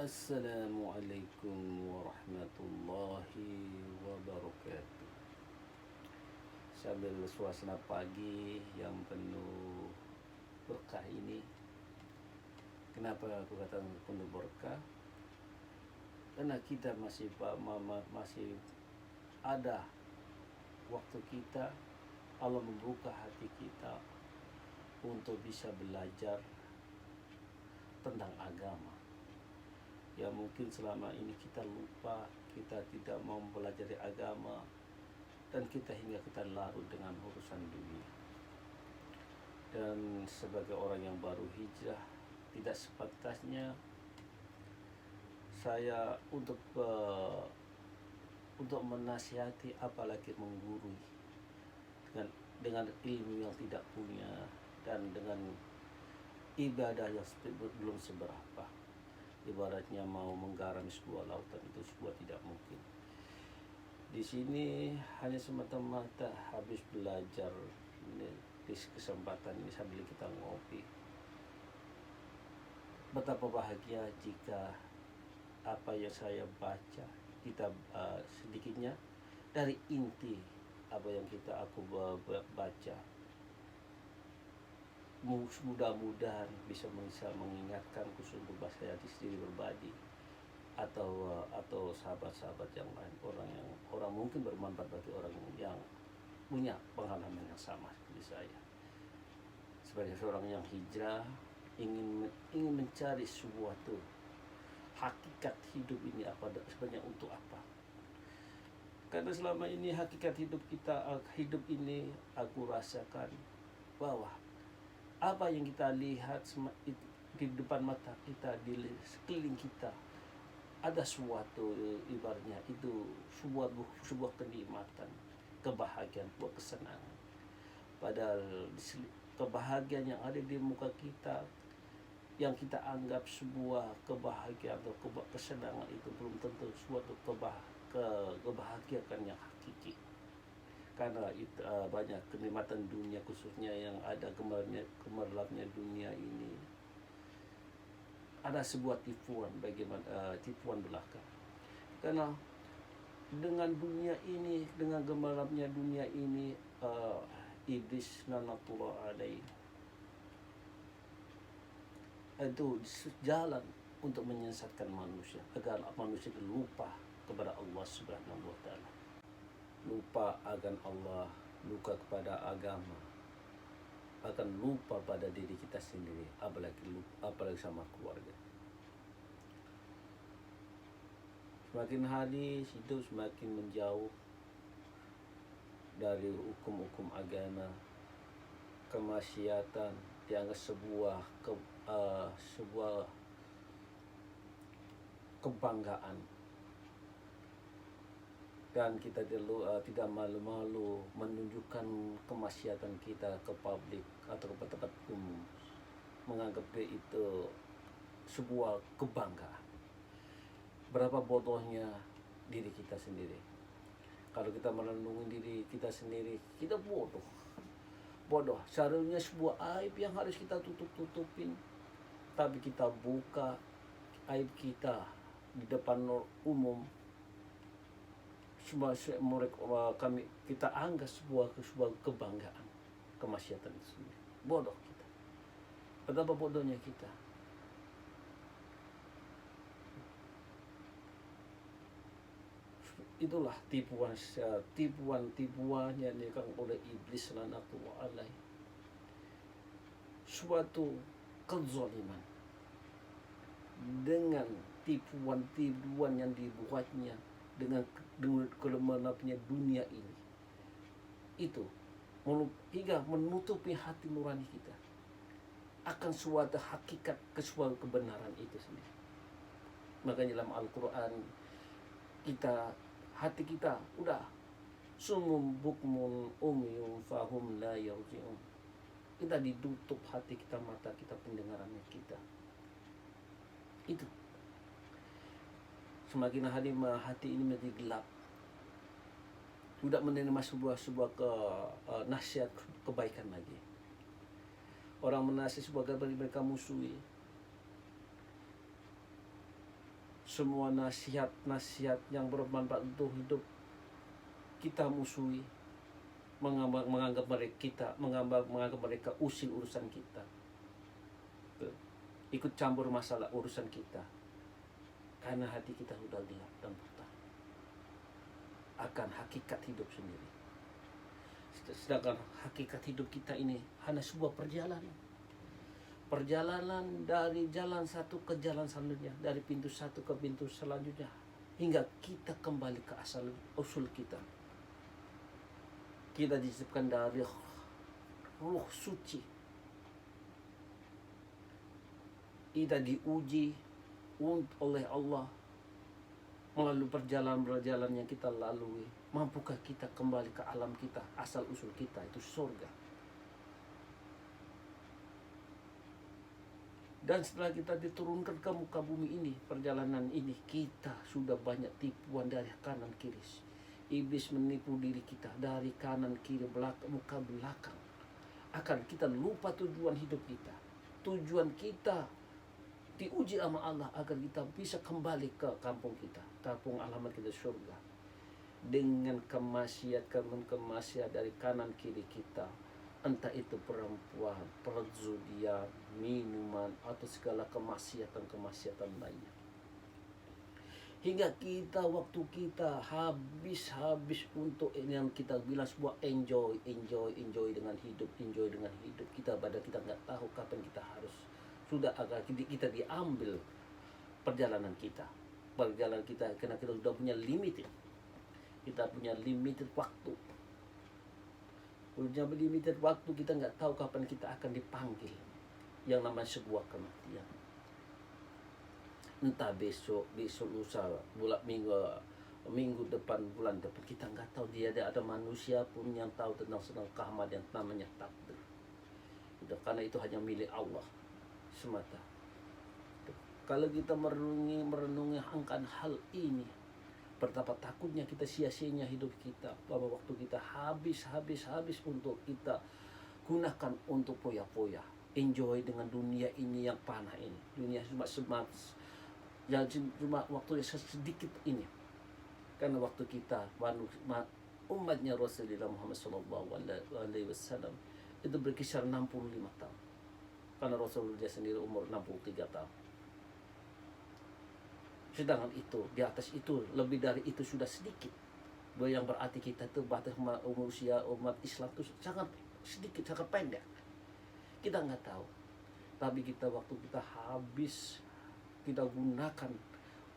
Assalamualaikum warahmatullahi wabarakatuh. Sambil suasana pagi yang penuh berkah ini, kenapa aku katakan penuh berkah? Karena kita masih ada waktu kita, Allah membuka hati kita untuk bisa belajar tentang agama. Ya mungkin selama ini kita lupa, kita tidak mau mempelajari agama, dan kita larut dengan urusan dunia. Dan sebagai orang yang baru hijrah, tidak sepantasnya saya untuk menasihati, apalagi menggurui dengan ilmu yang tidak punya, dan dengan ibadah yang belum seberapa. Ibaratnya mau menggarami sebuah lautan, itu sebuah tidak mungkin. Di sini hanya semata-mata habis belajar di kesempatan ini sambil kita ngopi. Betapa bahagia jika apa yang saya baca, kita sedikitnya dari inti apa yang aku baca, mudah-mudahan bisa mengingatkan khusus untuk saya di sendiri berbadi, atau sahabat-sahabat yang lain, orang mungkin bermanfaat bagi orang yang punya pengalaman yang sama seperti saya. Sebagai seorang yang hijrah, ingin mencari suatu hakikat hidup ini sebenarnya untuk apa. Karena selama ini hakikat hidup ini aku rasakan bahwa apa yang kita lihat di depan mata kita, di sekeliling kita, ada suatu ibaratnya itu sebuah kenikmatan, kebahagiaan, sebuah kesenangan. Padahal kebahagiaan yang ada di muka kita, yang kita anggap sebuah kebahagiaan atau kesenangan, itu belum tentu suatu kebahagiaan yang hakiki. Karena banyak kenikmatan dunia, khususnya yang ada gemerlapnya dunia ini, ada sebuah tipuan, tipuan belaka. Karena dengan dunia ini, dengan gemerlapnya dunia ini, iblis lanatullah alaih itu jalan untuk menyesatkan manusia agar manusia lupa kepada Allah Subhanahu wa taala, lupa akan Allah, lupa kepada agama, akan lupa pada diri kita sendiri, apalagi sama keluarga. Semakin hari hidup semakin menjauh dari hukum-hukum agama. Kemaksiatan dianggap sebuah kebanggaan, dan kita tidak malu-malu menunjukkan kemaksiatan kita ke publik atau ke tempat umum, menganggap itu sebuah kebanggaan. Berapa bodohnya diri kita sendiri. Kalau kita merenungi diri kita sendiri, kita bodoh. Seharusnya sebuah aib yang harus kita tutup-tutupin, tapi kita buka aib kita di depan umum. Kita anggap sebuah kebanggaan, kemaksiatan itu sendiri. Bodoh kita. Betapa bodohnya kita. Itulah tipuan yang dilakukan oleh iblis lanatullah alaih. Suatu kezaliman dengan tipuan yang dibuatnya dengan kelemahnya dunia ini, itu hingga menutupi hati nurani kita akan suatu hakikat, suatu kebenaran itu sendiri. Makanya dalam Al-Quran hati kita udah sumum bukmun umyum fahum la yarji'un. Kita ditutup hati kita, mata kita, pendengarannya kita. Itu semakin hari hati ini menjadi gelap, tidak menerima sebuah nasihat kebaikan lagi. Orang menasihati sebuah kebaikan, mereka musuhi. semua nasihat-nasihat yang bermanfaat untuk hidup kita musuhi, menganggap mereka usil urusan kita, ikut campur masalah urusan kita, karena hati kita sudah gelap dan buta akan hakikat hidup sendiri. Sedangkan hakikat hidup kita ini hanya sebuah perjalanan dari jalan satu ke jalan selanjutnya, dari pintu satu ke pintu selanjutnya, hingga kita kembali ke asal usul kita. Kita diciptakan dari ruh suci. Kita diuji oleh Allah melalui perjalanan yang kita lalui. Mampukah kita kembali ke alam kita, asal usul kita, itu surga. Dan setelah kita diturunkan ke muka bumi ini, perjalanan ini, kita sudah banyak tipuan dari kanan kiri. Iblis menipu diri kita dari kanan kiri, muka belakang. Akan kita lupa tujuan hidup kita. Tujuan kita diuji sama Allah agar kita bisa kembali ke kampung kita, kampung alamat kita, surga. Dengan kemaksiat dari kanan kiri kita, entah itu perempuan, perjudian, minuman, atau segala kemaksiatan lainnya. Hingga waktu kita habis untuk yang kita bilang sebuah enjoy dengan hidup, kita nggak tahu kapan kita harus sudah agar kita diambil perjalanan kita karena kita sudah punya limited waktu. Punya limited waktu, kita nggak tahu kapan kita akan dipanggil yang namanya sebuah kematian. Entah besok lusa, minggu depan, bulan depan, kita nggak tahu. Ada manusia pun yang tahu tentang kiamat yang namanya takdir. Karena itu hanya milik Allah semata. Kalau kita merenungi akan hal ini, betapa takutnya kita sia-sianya hidup kita, bahwa waktu kita habis untuk kita gunakan untuk poya-poya, enjoy dengan dunia ini yang panah ini, dunia cuma waktu yang sedikit ini. Karena waktu kita umatnya Rasulullah Muhammad SAW itu berkisar 65 tahun, karena Rasulullah sendiri umur 63 tahun. Sedangkan itu, di atas itu, lebih dari itu sudah sedikit. Yang berarti kita itu batas usia umat Islam itu sangat sedikit, sangat pendek. Kita nggak tahu. Tapi waktu kita habis, kita gunakan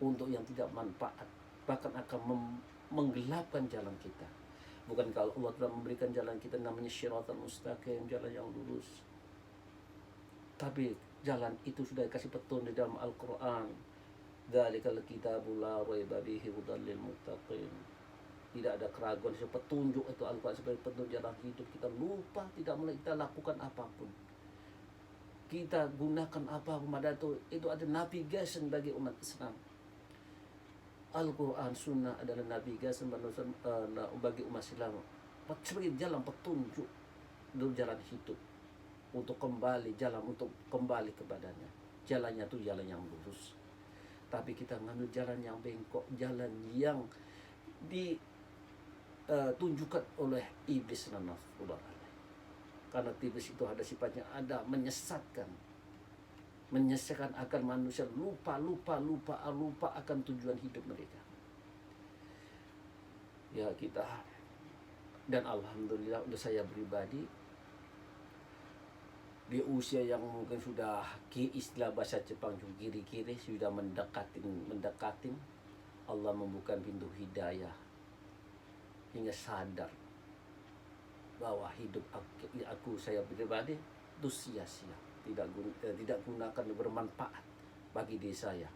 untuk yang tidak manfaat, bahkan akan menggelapkan jalan kita. Bukan kalau Allah telah memberikan jalan kita namanya syiratal mustaqim, jalan yang lurus. Tapi jalan itu sudah dikasih petunjuk di dalam Al-Quran. Dzalikal kitabul la raiba fihi hudal lil muttaqin. Tidak ada keraguan, petunjuk itu Al-Quran sebagai petunjuk jalan hidup. Kita lupa, tidak mulai kita lakukan apapun. Kita gunakan apapun, itu ada navigasi bagi umat Islam. Al-Quran, Sunnah adalah navigasi bagi umat Islam sebagai jalan petunjuk untuk jalan hidup, untuk kembali kepadanya. Jalannya itu jalan yang lurus. Tapi kita ngambil jalan yang bengkok, jalan yang ditunjukkan oleh iblis dan nafsu. Karena iblis itu ada sifatnya menyesatkan agar manusia lupa akan tujuan hidup mereka. Ya kita, dan alhamdulillah untuk saya pribadi, di usia yang mungkin sudah istilah bahasa Jepang kiri-kiri sudah mendekatin, Allah membuka pintu hidayah hingga sadar bahwa hidup saya pribadi itu sia-sia, tidak gunakan bermanfaat bagi diri saya,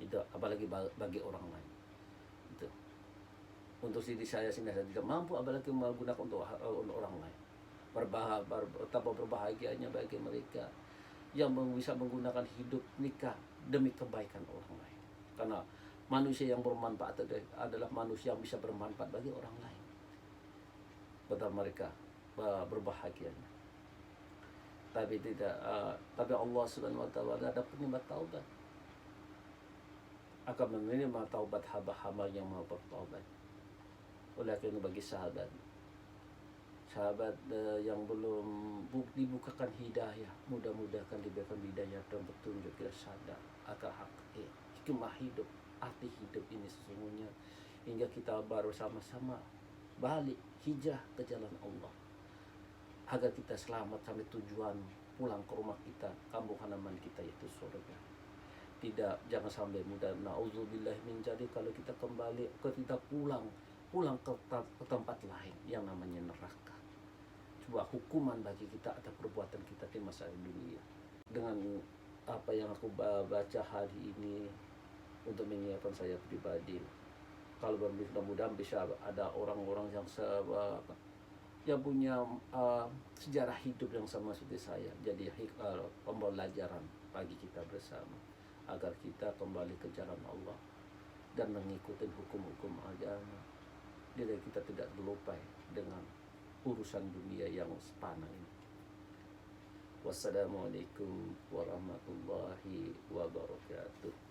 itu apalagi bagi orang lain. Itu untuk diri saya sendiri tidak mampu, apalagi menggunakan untuk orang lain. Betapa berbahagianya bagi mereka yang bisa menggunakan hidup nikah demi kebaikan orang lain. Karena manusia yang bermanfaat adalah manusia yang bisa bermanfaat bagi orang lain. Betapa mereka berbahagianya. Tapi Allah Subhanahu wa taala ada penyembah taubat. akan menerima taubat hamba-hamba yang mau bertaubat. Oleh karena bagi sahabat yang belum dibukakan hidayah, mudah-mudahan diberikan hidayah dan petunjuk kita sadar akan hikmah hidup, arti hidup ini sesungguhnya, hingga kita baru sama-sama balik hijrah ke jalan Allah agar kita selamat sampai tujuan, pulang ke rumah kita, kampung halaman kita yaitu surga. Jangan sampai mudah nauzubillah min jadi kalau kita kembali kita pulang ke tempat lain yang namanya neraka, sebuah hukuman bagi kita atas perbuatan kita di masa dunia. Dengan apa yang aku baca hari ini untuk menyiapkan saya pribadi, kalau mudah-mudahan bisa ada orang-orang yang punya sejarah hidup yang sama seperti saya, jadi pembelajaran bagi kita bersama agar kita kembali ke jalan Allah dan mengikuti hukum-hukum agama. Jadi kita tidak terlupa dengan urusan dunia yang sepanjang ini. Wassalamualaikum warahmatullahi wabarakatuh.